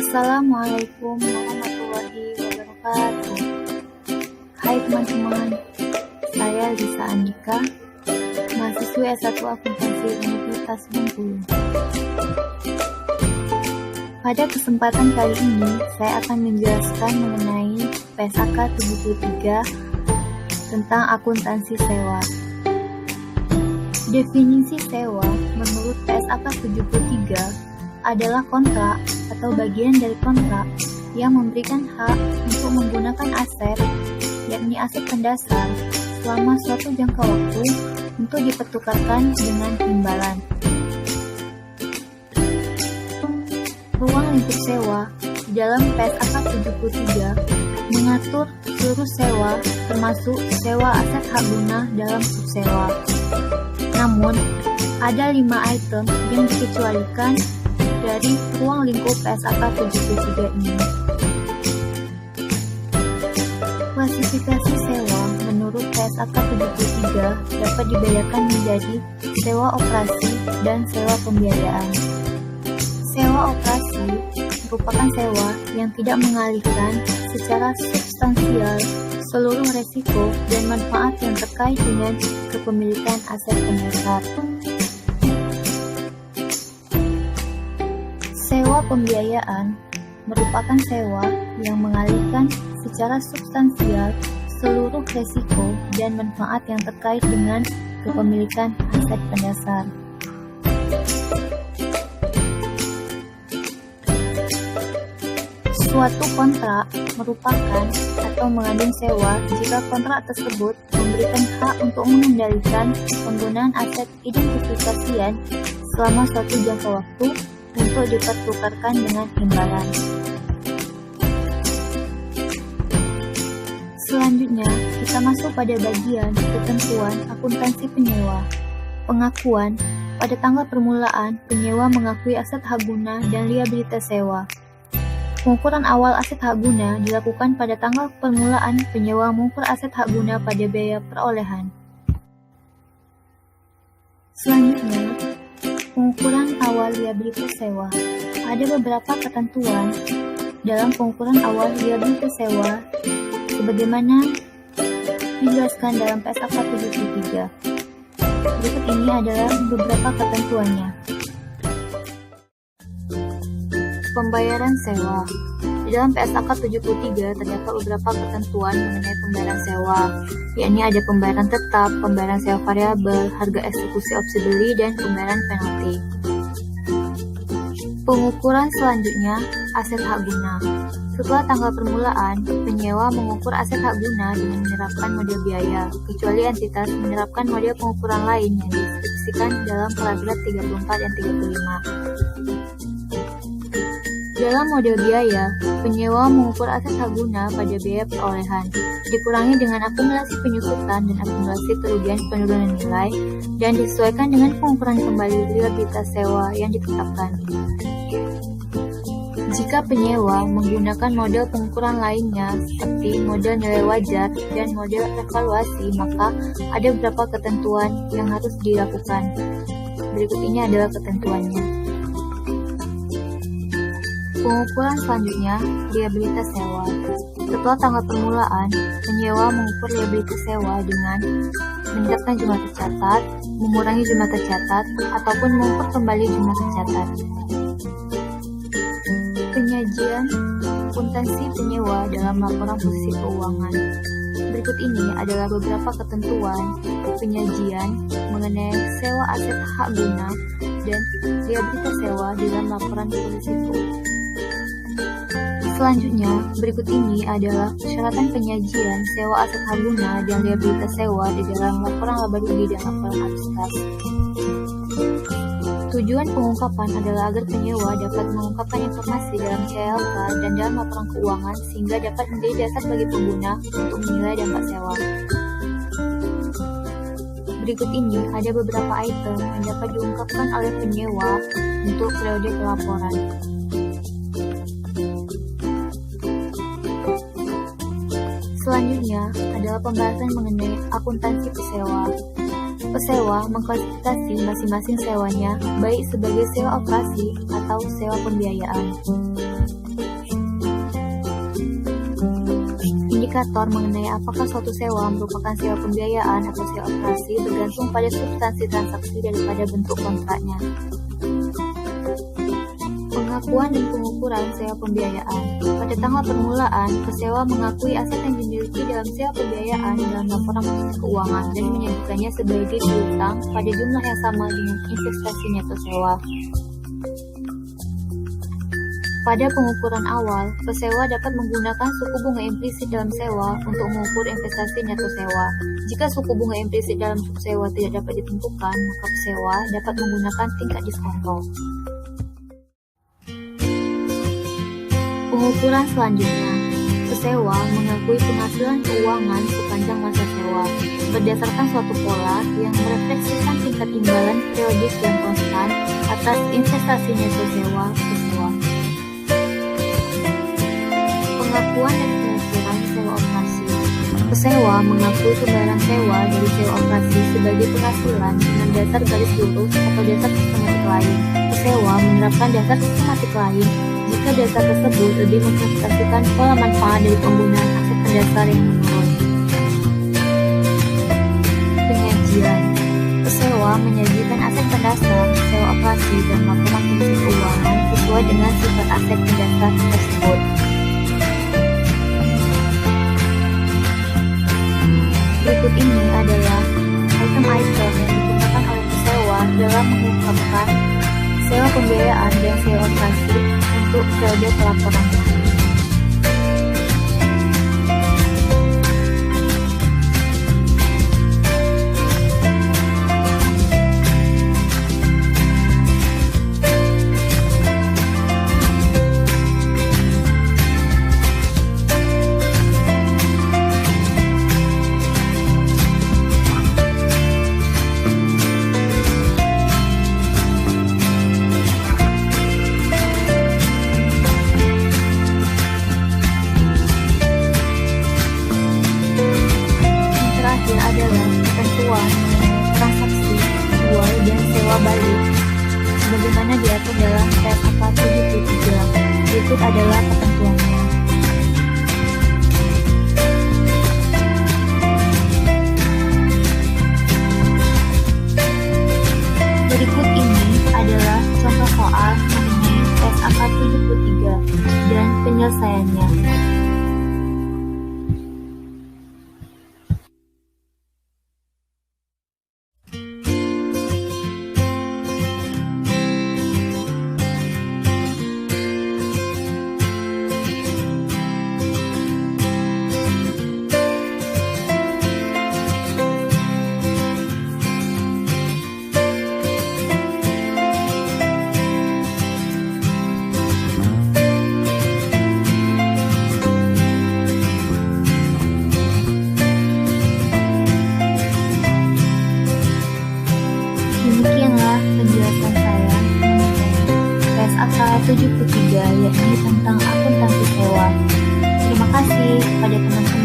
Assalamualaikum warahmatullahi wabarakatuh. Hai teman-teman, saya Lisa Andika, mahasiswi S1 Akuntansi Universitas Bengkulu. Pada kesempatan kali ini, saya akan menjelaskan mengenai PSAK 73 tentang akuntansi sewa. Definisi sewa menurut PSAK 73 adalah kontrak atau bagian dari kontrak yang memberikan hak untuk menggunakan aset, yakni aset pendasar, selama suatu jangka waktu untuk dipertukarkan dengan imbalan. Ruang lingkup sewa di dalam PSAK 73 mengatur seluruh sewa termasuk sewa aset hak guna dalam subsewa. Namun, ada 5 item yang dikecualikan dari ruang lingkup PSAK 73 ini. Klasifikasi sewa menurut PSAK 73 dapat dibedakan menjadi sewa operasi dan sewa pembiayaan. Sewa operasi merupakan sewa yang tidak mengalihkan secara substansial seluruh resiko dan manfaat yang terkait dengan kepemilikan aset pendasar. Sewa pembiayaan merupakan sewa yang mengalihkan secara substansial seluruh resiko dan manfaat yang terkait dengan kepemilikan aset pendasar. Suatu kontrak merupakan atau mengandung sewa jika kontrak tersebut memberikan hak untuk mengendalikan penggunaan aset identifikasian selama suatu jangka waktu untuk dipertukarkan dengan imbalan. Selanjutnya, kita masuk pada bagian ketentuan akuntansi penyewa. Pengakuan pada tanggal permulaan penyewa mengakui aset hak guna dan liabilitas sewa. Pengukuran awal aset hak guna dilakukan pada tanggal permulaan penyewa mengukur aset hak guna pada biaya perolehan. Selanjutnya, pengukuran awal liabilitas sewa. Ada beberapa ketentuan dalam pengukuran awal liabilitas sewa sebagaimana dijelaskan dalam PSAK 73. Berikut ini adalah beberapa ketentuannya. Pembayaran sewa. Di dalam PSAK 73 terdapat beberapa ketentuan mengenai pembayaran sewa, yakni ada pembayaran tetap, pembayaran sewa variabel, harga eksekusi opsi beli, dan pembayaran penalti. Pengukuran selanjutnya, aset hak guna. Setelah tanggal permulaan, penyewa mengukur aset hak guna dengan menerapkan model biaya, kecuali entitas menerapkan model pengukuran lain yang dispesifikasikan dalam paragraf 34 dan 35. Dalam model biaya, penyewa mengukur aset hak guna pada biaya perolehan, dikurangi dengan akumulasi penyusutan dan akumulasi kerugian penurunan nilai, dan disesuaikan dengan pengukuran kembali liabilitas sewa yang ditetapkan. Jika penyewa menggunakan model pengukuran lainnya seperti model nilai wajar dan model evaluasi, maka ada beberapa ketentuan yang harus dilakukan. Berikut ini adalah ketentuannya. Pengukuran selanjutnya, liabilitas sewa. Setelah tanggal permulaan, penyewa mengukur liabilitas sewa dengan menetapkan jumlah tercatat, mengurangi jumlah tercatat, ataupun mengukur kembali jumlah tercatat. Penyajian akuntansi penyewa dalam laporan posisi keuangan. Berikut ini adalah beberapa ketentuan penyajian mengenai sewa aset hak guna dan liabilitas sewa dalam laporan posisi keuangan. Selanjutnya, berikut ini adalah persyaratan penyajian sewa aset hak guna dan liabilitas sewa di dalam laporan laba rugi dan laporan abstrak. Tujuan pengungkapan adalah agar penyewa dapat mengungkapkan informasi dalam CLK dan dalam laporan keuangan sehingga dapat menjadi dasar bagi pengguna untuk menilai dampak sewa. Berikut ini ada beberapa item yang dapat diungkapkan oleh penyewa untuk periode pelaporan. Selanjutnya adalah pembahasan mengenai akuntansi pesewa. Pesewa mengklasifikasi masing-masing sewanya baik sebagai sewa operasi atau sewa pembiayaan. Indikator mengenai apakah suatu sewa merupakan sewa pembiayaan atau sewa operasi bergantung pada substansi transaksi daripada bentuk kontraknya. Pengakuan dan pengukuran sewa pembiayaan. Pada tanggal permulaan, pesewa mengakui aset yang dimiliki dalam sewa pembiayaan dalam laporan posisi keuangan dan menyajikannya sebagai piutang pada jumlah yang sama dengan investasi neto sewa. Pada pengukuran awal, pesewa dapat menggunakan suku bunga implisit dalam sewa untuk mengukur investasi neto sewa. Jika suku bunga implisit dalam subsewa tidak dapat ditentukan, maka pesewa dapat menggunakan tingkat diskonto. Pengukuran selanjutnya, pesewa mengakui penghasilan keuangan sepanjang masa sewa berdasarkan suatu pola yang merefleksikan tingkat imbalan periodik yang konstan atas investasi neto sewa pesewa. Pengakuan dan pengukuran sewa operasi. Pesewa mengakui pembayaran sewa dari sewa operasi sebagai penghasilan dengan dasar garis lurus atau dasar sistematik lain. Pesewa menerapkan dasar sistematik lain jika dasar tersebut lebih mempresentasikan pola manfaat dari penggunaan aset pendasar yang menurun. Penyajian. Pesewa menyajikan aset pendasar sewa operasi dan laporan posisi keuangan sesuai dengan sifat aset pendasar tersebut. Berikut ini adalah item-item yang digunakan oleh pesewa dalam mengungkapkan sewa pembiayaan dan sewa operasi untuk periode pelaporannya. Adalah ketentuan transaksi jual dan sewa balik sebagaimana diatur dalam PSAK 73. Berikut adalah ketentuannya. Berikut ini adalah contoh soal mengenai PSAK 73 dan penyelesaiannya. Demikianlah penjelasan saya mengenai PSAK 73 yakni tentang akuntansi sewa. Terima kasih kepada teman-teman